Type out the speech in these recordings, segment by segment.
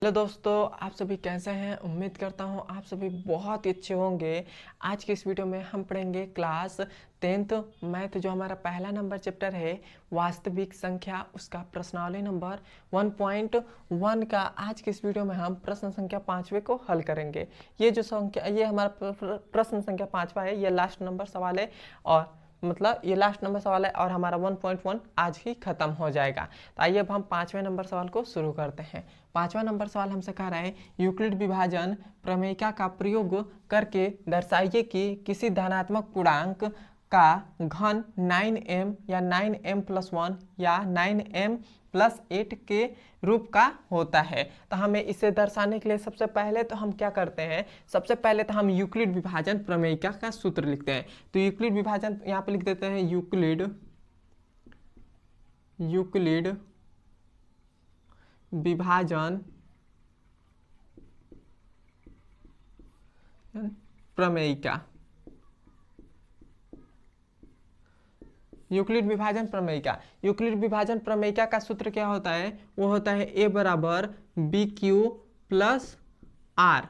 Hello दोस्तों, आप सभी कैसे हैं। उम्मीद करता हूं आप सभी बहुत ही अच्छे होंगे। आज की इस वीडियो में हम पढ़ेंगे क्लास 10th मैथ, जो हमारा पहला नंबर चैप्टर है वास्तविक संख्या, उसका प्रश्नावली नंबर 1.1 का आज की इस वीडियो में हम प्रश्न संख्या 5वें को हल करेंगे। ये हमारा प्रश्न संख्या 5वां है, ये लास्ट नंबर सवाल है और ये लास्ट नंबर सवाल है और हमारा 1.1 आज ही खत्म हो जाएगा। तो आइए अब हम 5वें नंबर सवाल को शुरू करते हैं। 5वां नंबर सवाल हमसे कह रहा है यूक्लिड विभाजन प्रमेयिका का प्रयोग करके दर्शाइए कि किसी धनात्मक पूर्णांक का घन 9m या 9m+1 या 9m+8 के रूप का होता है। तो हमें इसे दर्शाने के लिए सबसे पहले तो हम क्या करते हैं, सबसे पहले तो हम यूक्लिड विभाजन प्रमेयिका का सूत्र लिखते हैं। तो यूक्लिड विभाजन यहाँ पे लिख देते हैं यूक्लिड विभाजन प्रमेयिका। यूक्लिड विभाजन प्रमेयिका, यूक्लिड विभाजन प्रमेयिका का सूत्र क्या होता है, वो होता है a बराबर BQ प्लस R,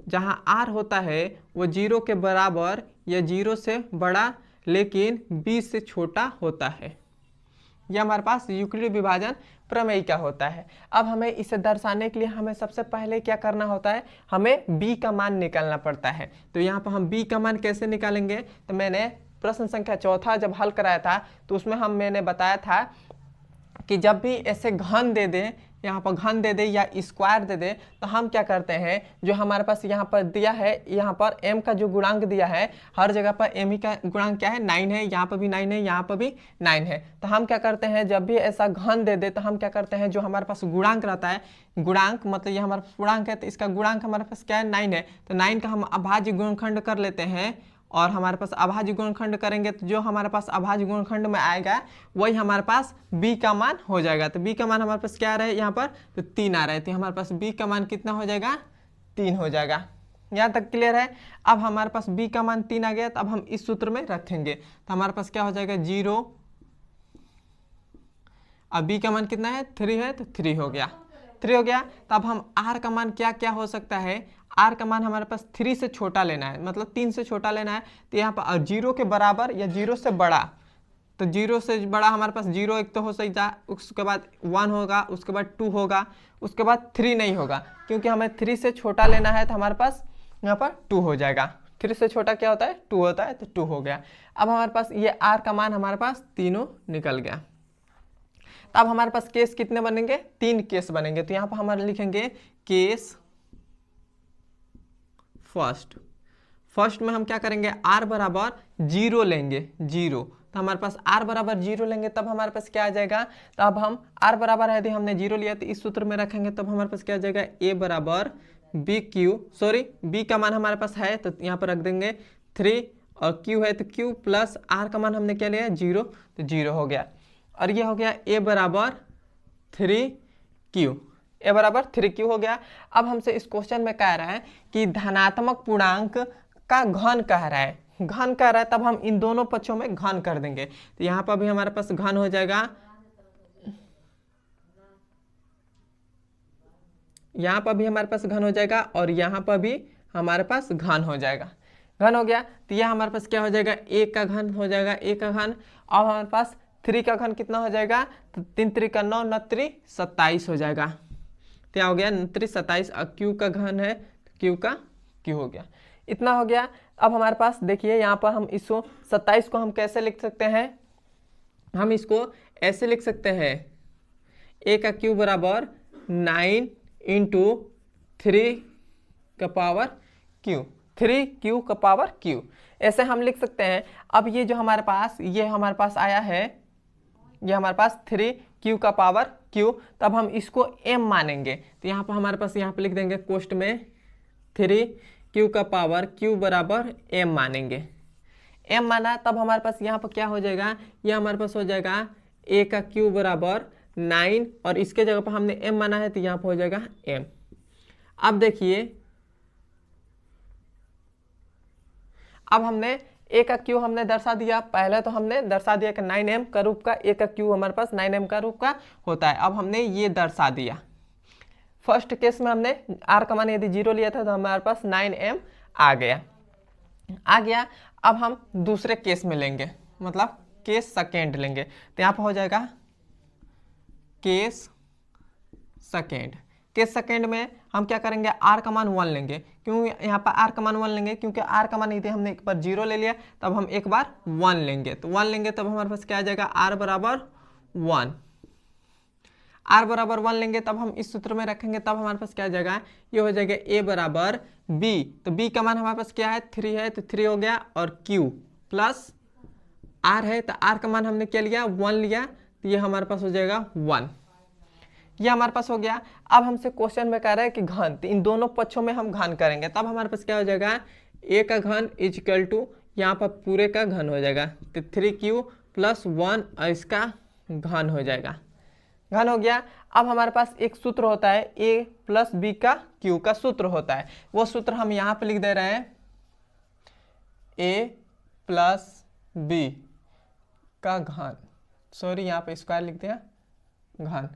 जहां R होता है वो 0 के बराबर या 0 से बड़ा लेकिन B से छोटा होता है। यह हमारे पास यूक्लिड विभाजन प्रमेयिका होता है। अब हमें इसे दर्शाने के लिए हमें सबसे पहले क्या करना होता है, हमें b का मान निकालना पड़ता है। तो यहाँ पर हम b का मान कैसे निकालेंगे, तो मैंने प्रश्न संख्या 4 जब हल कराया था तो उसमें मैंने बताया था कि जब भी ऐसे घन दे दें, यहाँ पर घन दे दे या स्क्वायर दे दे, तो हम क्या करते हैं, जो हमारे पास यहाँ पर दिया है, यहाँ पर m का जो गुणांक दिया है, हर जगह पर m ही का गुणांक क्या है, 9 है। यहाँ पर भी 9 है, यहाँ पर भी 9 है। तो हम क्या करते हैं, जब भी ऐसा घन दे दे तो हम क्या करते हैं, जो हमारे पास गुणांक रहता है, गुणांक मतलब ये हमारा पूर्णांक है तो इसका गुणांक हमारे पास क्या है, 9 है। तो 9 का हम अभाज्य गुणनखंड कर लेते हैं और हमारे पास अभाज्य गुणनखंड करेंगे तो जो हमारे पास अभाज्य गुणनखंड में आएगा वही हमारे पास b का मान हो जाएगा। तो b का मान हमारे पास क्या आ रहा है, यहाँ पर तो 3 आ रहा है। तो हमारे पास b का मान कितना हो जाएगा, 3 हो जाएगा। यहाँ तक क्लियर है। अब हमारे पास b का मान 3 आ गया, तो अब हम इस सूत्र में रखेंगे तो हमारे पास क्या हो जाएगा, 0। अब b का मान कितना है, 3 है, तो 3 हो गया, 3 हो गया। तो अब हम r का मान क्या क्या हो सकता है, r का मान हमारे पास 3 से छोटा लेना है, मतलब 3 से छोटा लेना है। तो यहाँ पर 0 के बराबर या 0 से बड़ा, तो 0 से बड़ा हमारे पास 0 एक तो हो सकता है, उसके बाद 1 होगा, उसके बाद 2 होगा, उसके बाद 3 नहीं होगा, क्योंकि हमें 3 से छोटा लेना है। तो हमारे पास यहाँ पर 2 हो जाएगा। 3 से छोटा क्या होता है, 2 होता है, तो 2 हो गया। अब हमारे पास ये r का मान हमारे पास तीनों निकल गया। तो अब हमारे पास केस कितने बनेंगे, 3 केस बनेंगे। तो यहाँ पर हमारे लिखेंगे केस फर्स्ट में हम क्या करेंगे, r बराबर 0 लेंगे, 0। तो हमारे पास r बराबर 0 लेंगे तब हमारे पास क्या आ जाएगा, तो अब हम r बराबर यदि हमने 0 लिया तो इस सूत्र में रखेंगे तब हमारे पास क्या आ जाएगा, a बराबर b का मान हमारे पास है तो यहाँ पर रख देंगे 3 और q है तो q प्लस r का मान हमने क्या लिया, 0, तो 0 हो गया। और ये हो गया a बराबर 3q, ए बराबर 3q हो गया। अब हमसे इस क्वेश्चन में कह रहा है कि धनात्मक पूर्णांक का घन कह रहा है, घन कह रहा है, तब हम इन दोनों पक्षों में घन कर देंगे। तो यहाँ पर भी हमारे पास घन हो जाएगा, यहाँ पर भी हमारे पास घन हो जाएगा और यहाँ पर भी हमारे पास घन हो जाएगा। घन हो गया तो यह हमारे पास क्या हो जाएगा, एक का घन हो जाएगा, एक का घन। अब हमारे पास 3 का घन कितना हो जाएगा, तो 3 3 का 9, 9 3 27 हो जाएगा। क्या हो गया, 27। क्यू का घन है तो क्यू का क्यू हो गया, इतना हो गया। अब हमारे पास देखिए यहाँ पर हम इसको 27 को हम कैसे लिख सकते हैं, हम इसको ऐसे लिख सकते हैं, a का क्यू बराबर 9 इंटू 3 का पावर क्यू, 3q का पावर q, ऐसे हम लिख सकते हैं। अब ये जो हमारे पास आया है, ये हमारे पास 3q का पावर q, तब हम इसको m मानेंगे। तो यहाँ पर हमारे पास यहाँ पे लिख देंगे कोष्ट में 3q का पावर q बराबर m मानेंगे। m माना तब हमारे पास यहाँ पर क्या हो जाएगा, ये हमारे पास हो जाएगा a का q बराबर 9 और इसके जगह पर हमने m माना है तो यहाँ पर हो जाएगा m। अब देखिए, अब हमने ए का क्यू हमने दर्शा दिया, पहले तो हमने दर्शा दिया कि 9m का रूप का, ए का क्यू हमारे पास 9m का रूप का होता है। अब हमने ये दर्शा दिया, फर्स्ट केस में हमने r का मान यदि 0 लिया था तो हमारे पास 9m आ गया। अब हम दूसरे केस में लेंगे, मतलब केस सेकेंड लेंगे, तो यहाँ पर हो जाएगा केस सेकेंड में हम क्या करेंगे, r का मान 1 लेंगे। क्यों यहाँ पर r का मान 1 लेंगे, क्योंकि r का मान यदि हमने एक बार 0 ले लिया तब हम एक बार 1 लेंगे, तो 1 लेंगे तब हमारे पास क्या आ जाएगा, r बराबर 1। r बराबर 1 लेंगे तब हम इस सूत्र में रखेंगे, तब हमारे पास क्या आ जाएगा, ये हो जाएगा a बराबर b। तो b का मान हमारे पास क्या है, 3 है, तो 3 हो गया, और q प्लस r है, तो r का मान हमने क्या लिया, 1 लिया, तो ये हमारे पास हो जाएगा 1। ये हमारे पास हो गया। अब हमसे क्वेश्चन में कह रहा है कि घन, तो इन दोनों पक्षों में हम घन करेंगे, तब हमारे पास क्या हो जाएगा, a का घन इज इक्वल टू यहाँ पर पूरे का घन हो जाएगा, तो 3q प्लस 1 और इसका घन हो जाएगा, घन हो गया। अब हमारे पास एक सूत्र होता है a प्लस b का q का सूत्र होता है, वो सूत्र हम यहाँ पे लिख दे रहे हैं, a प्लस b का घन, सॉरी यहाँ पे स्क्वायर लिख दिया, घन।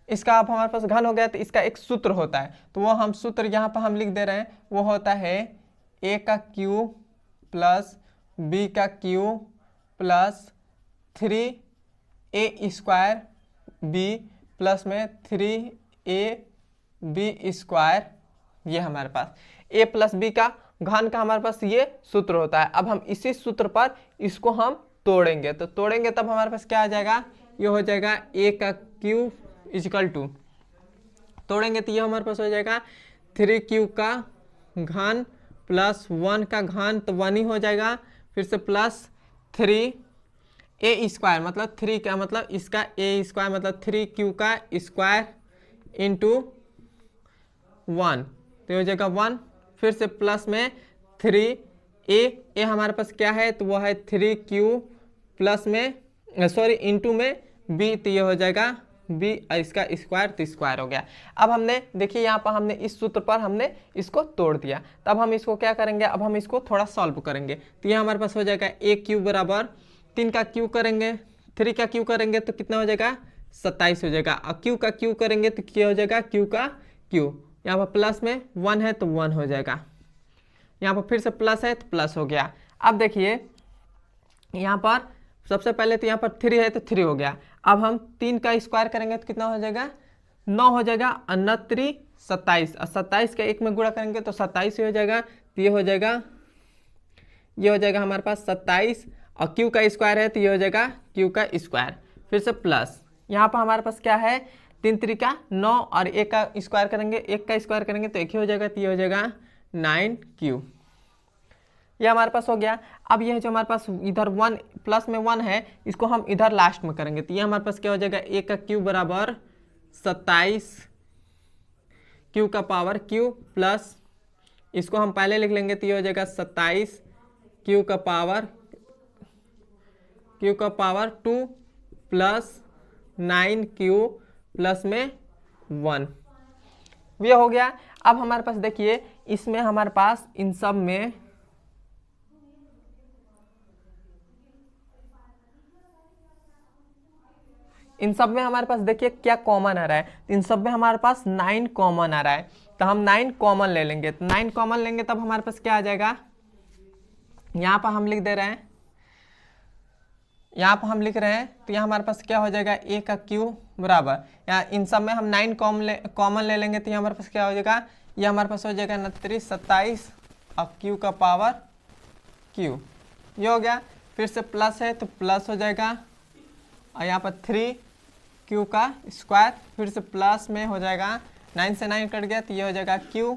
इसका अब हमारे पास घन हो गया, तो इसका एक सूत्र होता है, तो वो हम सूत्र यहाँ पर हम लिख दे रहे हैं, वो होता है a का q प्लस b का q plus 3a square b plus में 3ab स्क्वायर, ये हमारे पास a प्लस b का घन का हमारे पास ये सूत्र होता है। अब हम इसी सूत्र पर इसको हम तोड़ेंगे, तो तोड़ेंगे तब हमारे पास क्या आ जाएगा, ये हो जाएगा a का q इजिकल टू, तोड़ेंगे तो ये हमारे पास हो जाएगा 3q का घन प्लस 1 का घन, तो 1 ही हो जाएगा, फिर से प्लस 3a स्क्वायर, मतलब 3 का मतलब इसका a स्क्वायर, मतलब 3q का स्क्वायर इंटू 1, तो हो जाएगा 1, फिर से प्लस में 3a हमारे पास क्या है, तो वो है 3q प्लस में सॉरी इंटू में b, तो ये हो जाएगा b इसका स्क्वायर, तो स्क्वायर हो गया। अब हमने देखिए यहाँ पर हमने इस सूत्र पर हमने इसको तोड़ दिया, तब हम इसको क्या करेंगे, अब हम इसको थोड़ा सॉल्व करेंगे, तो ये हमारे पास हो जाएगा a क्यू बराबर 3 का क्यू करेंगे, 3 का क्यू करेंगे तो कितना हो जाएगा, 27 हो जाएगा, और क्यू का क्यू करेंगे तो क्या हो जाएगा, क्यू का क्यू, यहाँ पर प्लस में 1 है तो 1 हो जाएगा, यहाँ पर फिर से प्लस है तो प्लस हो गया। अब देखिए यहाँ पर सबसे पहले तो यहाँ पर 3 है तो 3 हो गया, अब हम 3 का स्क्वायर करेंगे तो कितना हो जाएगा, 9 हो जाएगा, और 27, और 27 का 1 में गुणा करेंगे तो 27 ही हो जाएगा, तो ये हो जाएगा हमारे पास 27, और q का स्क्वायर है तो ये हो जाएगा q का स्क्वायर, फिर से प्लस, यहाँ पर हमारे पास क्या है, 3 3 का 9, और 1 का स्क्वायर करेंगे, 1 का स्क्वायर करेंगे तो 1 ही हो जाएगा, तो ये हो जाएगा 9q, ये हमारे पास हो गया। अब ये जो हमारे पास इधर 1 प्लस में 1 है, इसको हम इधर लास्ट में करेंगे, तो ये हमारे पास क्या हो जाएगा, a का क्यू बराबर 27 q का पावर q प्लस, इसको हम पहले लिख लेंगे तो ये हो जाएगा 27 q का पावर 2 प्लस 9q प्लस में 1, ये हो गया। अब हमारे पास देखिए इसमें हमारे पास इन सब में हमारे पास देखिए क्या कॉमन आ रहा है, इन सब में हमारे पास 9 कॉमन आ रहा है, तो हम 9 कॉमन ले लेंगे, तो 9 कॉमन लेंगे तब हमारे पास क्या आ जाएगा, यहाँ पर हम लिख दे रहे हैं, यहाँ पर हम लिख रहे हैं, तो यहाँ हमारे पास क्या हो जाएगा, a का क्यू बराबर, यहाँ इन सब में हम 9 कॉमन ले लेंगे, तो यहाँ हमारे पास क्या हो जाएगा, ये हमारे पास हो जाएगा 29 27 और q का पावर q, ये हो गया, फिर से प्लस है तो प्लस हो जाएगा, और यहाँ पर 3q का स्क्वायर, फिर से प्लस में हो जाएगा, 9 से 9 कट गया तो ये हो जाएगा q,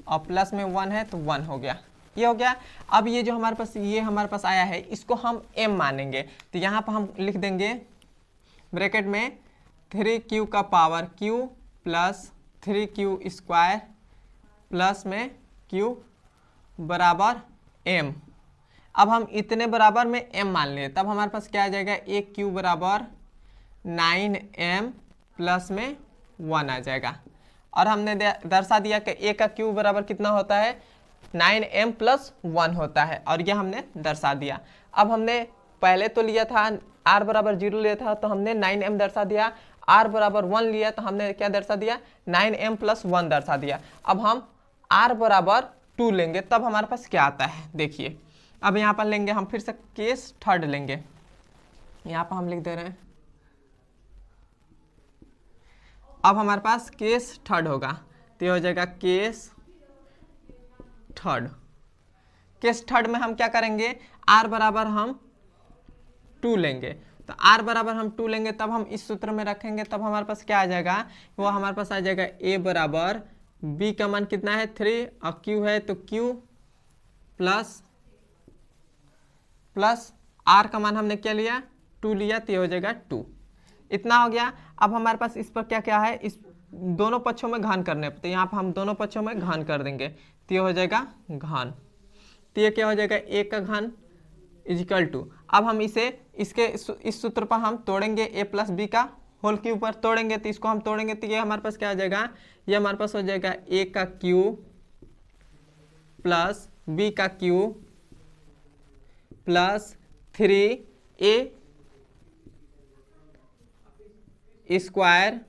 और प्लस में 1 है तो 1 हो गया, ये हो गया। अब ये जो हमारे पास आया है इसको हम m मानेंगे, तो यहाँ पर हम लिख देंगे ब्रैकेट में 3q का power q plus 3q square plus में q बराबर m। अब हम इतने बराबर में m मान लिए, तब हमारे पास क्या आ जाएगा, a क्यू बराबर 9m प्लस में 1 आ जाएगा, और हमने दर्शा दिया कि a का क्यू बराबर कितना होता है, 9m प्लस 1 होता है, और यह हमने दर्शा दिया। अब हमने पहले तो लिया था r बराबर 0 लिया था तो हमने 9m दर्शा दिया, r बराबर 1 लिया तो हमने क्या दर्शा दिया, 9m + 1 दर्शा दिया। अब हम r बराबर 2 लेंगे तब हमारे पास क्या आता है, देखिए। अब यहाँ पर लेंगे हम फिर से केस थर्ड लेंगे, यहाँ पर हम लिख दे रहे हैं। अब हमारे पास केस थर्ड होगा तो ये हो जाएगा केस थर्ड। केस थर्ड में हम क्या करेंगे, r बराबर हम 2 लेंगे, तो r बराबर हम 2 लेंगे तब हम इस सूत्र में रखेंगे, तब हमारे पास क्या आ जाएगा, वो हमारे पास आ जाएगा a बराबर b का मान कितना है 3 और q है तो q प्लस r का मान हमने क्या लिया 2 लिया तो ये हो जाएगा 2। इतना हो गया। अब हमारे पास इस पर क्या क्या है, इस दोनों पक्षों में घन करने पर, तो यहाँ पर हम दोनों पक्षों में घन कर देंगे तो ये हो जाएगा घन, तो ये क्या हो जाएगा a का घन इजिकल टू। अब हम इसे इस सूत्र पर हम तोड़ेंगे, a + b का होल के ऊपर तोड़ेंगे तो इसको हम तोड़ेंगे तो ये हमारे पास क्या आ जाएगा, ये हमारे पास हो जाएगा a का q प्लस b का q plus 3a square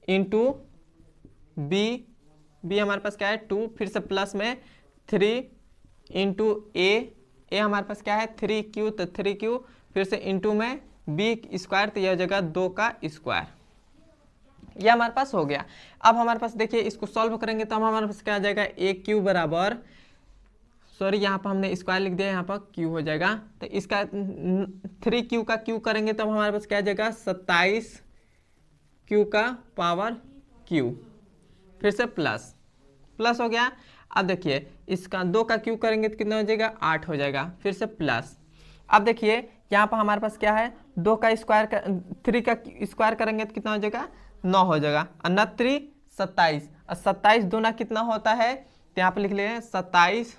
into b हमारे पास क्या है 2, फिर से प्लस में 3 इंटू ए हमारे पास क्या है 3q तो 3q, फिर से इंटू में b स्क्वायर तो यह हो जाएगा 2 का स्क्वायर। यह हमारे पास हो गया। अब हमारे पास देखिए इसको सॉल्व करेंगे तो हमारे पास क्या आ जाएगा, aq बराबर, सॉरी यहाँ पर हमने स्क्वायर लिख दिया, यहाँ पर q हो जाएगा, तो इसका 3q का q करेंगे तब हमारे पास क्या आ जाएगा 27q का पावर q, फिर से प्लस हो गया। अब देखिए इसका 2 का q करेंगे तो कितना हो जाएगा 8 हो जाएगा, फिर से प्लस। अब देखिए यहाँ पर हमारे पास क्या है 2 का स्क्वायर 3 का स्क्वायर करेंगे तो कितना हो जाएगा 9 हो जाएगा, और 9 3 27, और 27 दूना कितना होता है तो यहाँ पर लिख ले 27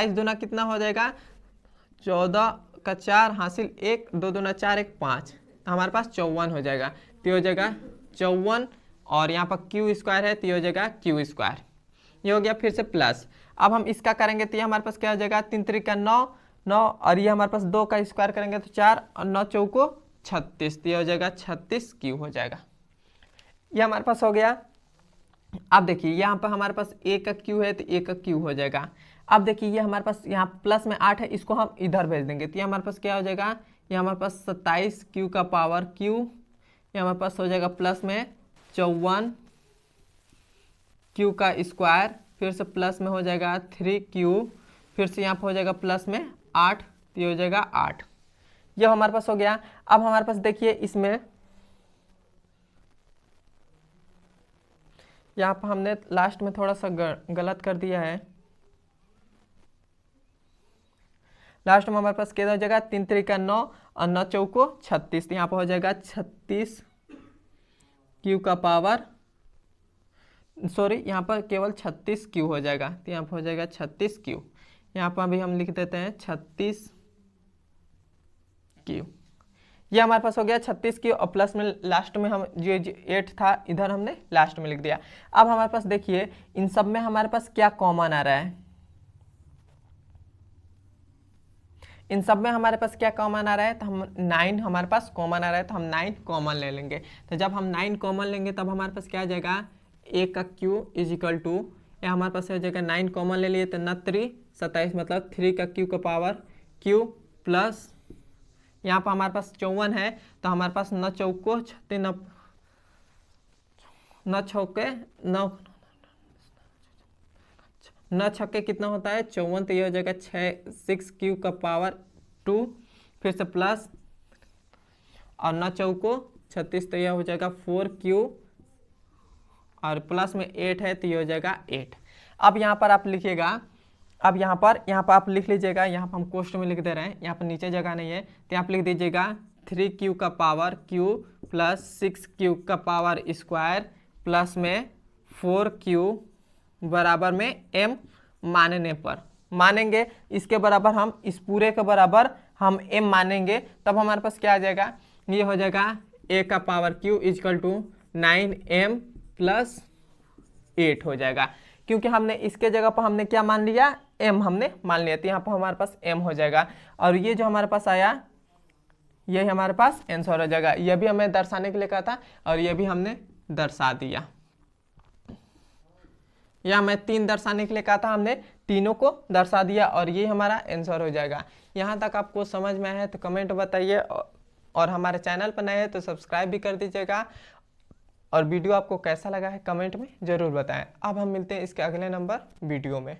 दूना कितना हो जाएगा 14 का 4 हासिल 1, 2 दूना 4 1 5, तो हमारे पास 54 हो जाएगा, तो हो जाएगा 54, और यहाँ पर q स्क्वायर है तो ये हो जाएगा q स्क्वायर, ये हो गया। फिर से प्लस। अब हम इसका करेंगे तो ये हमारे पास क्या हो जाएगा 3 3 का 9, और ये हमारे पास 2 का स्क्वायर करेंगे तो 4, और 9 चौको 36, तो ये हो जाएगा 36q हो जाएगा, ये हमारे पास हो गया। अब देखिए यहाँ पर हमारे पास a का q है तो a का q हो जाएगा। अब देखिए ये हमारे पास यहाँ प्लस में 8 है, इसको हम इधर भेज देंगे तो ये हमारे पास क्या हो जाएगा, ये हमारे पास 27q का पावर q, ये हमारे पास हो जाएगा प्लस में 54q का स्क्वायर, फिर से प्लस में हो जाएगा 3q, फिर से यहाँ पर हो जाएगा प्लस में 8, तो ये हो जाएगा 8, ये हमारे पास हो गया। अब हमारे पास देखिए इसमें यहाँ पर हमने लास्ट में थोड़ा सा गलत कर दिया है, लास्ट में हमारे पास क्या हो जाएगा 3 3 का 9, और 9 चौको 36, तो यहाँ पर हो जाएगा 36q का पावर, सॉरी यहाँ पर केवल 36q हो जाएगा, तो यहाँ पर हो जाएगा 36q, यहाँ पर अभी हम लिख देते हैं 36q, ये हमारे पास हो गया 36q, और प्लस में लास्ट में हम जो 8 था इधर हमने लास्ट में लिख दिया। अब हमारे पास देखिए इन सब में हमारे पास क्या कॉमन आ रहा है, इन सब में हमारे पास क्या कॉमन आ रहा है, तो हम 9 हमारे पास कॉमन आ रहा है तो हम 9 कॉमन ले लेंगे। तो जब हम 9 कॉमन लेंगे तब हमारे पास क्या आ जाएगा a का q इजिकल टू, या हमारे पास हो जाएगा 9 कॉमन ले लिए तो 9 3 27, मतलब 3 का q का पावर q, प्लस यहाँ पर हमारे पास 54 है तो हमारे पास 9 चौको 36, 9 छक्के 9 छक्के कितना होता है 54, तो ये हो जाएगा 6q का पावर 2, फिर से प्लस, और 9 चौको 36, तो यह हो जाएगा 4q, और प्लस में 8 है तो ये हो जाएगा 8। अब यहाँ पर आप लिखिएगा, अब यहाँ पर आप लिख लीजिएगा, यहाँ पर हम कोष्ट में लिख दे रहे हैं, यहाँ पर नीचे जगह नहीं है तो आप लिख दीजिएगा 3q का पावर q प्लस 6q का पावर स्क्वायर प्लस में 4q बराबर में m मानने पर, मानेंगे इसके बराबर, हम इस पूरे के बराबर हम m मानेंगे तब हमारे पास क्या आ जाएगा, ये हो जाएगा a का power q is equal to 9m + 8 हो जाएगा, क्योंकि हमने इसके जगह पर हमने क्या मान लिया m हमने मान लिया, तो यहाँ पर हमारे पास m हो जाएगा। और ये जो हमारे पास आया यही हमारे पास आंसर हो जाएगा। यह भी हमें दर्शाने के लिए कहा था और यह भी हमने दर्शा दिया। या मैं 3 दर्शाने के लिए कहा था, हमने तीनों को दर्शा दिया और ये हमारा आंसर हो जाएगा। यहाँ तक आपको समझ में आया है तो कमेंट बताइए, और हमारे चैनल पर नए हैं तो सब्सक्राइब भी कर दीजिएगा। और वीडियो आपको कैसा लगा है कमेंट में ज़रूर बताएं। अब हम मिलते हैं इसके अगले नंबर वीडियो में।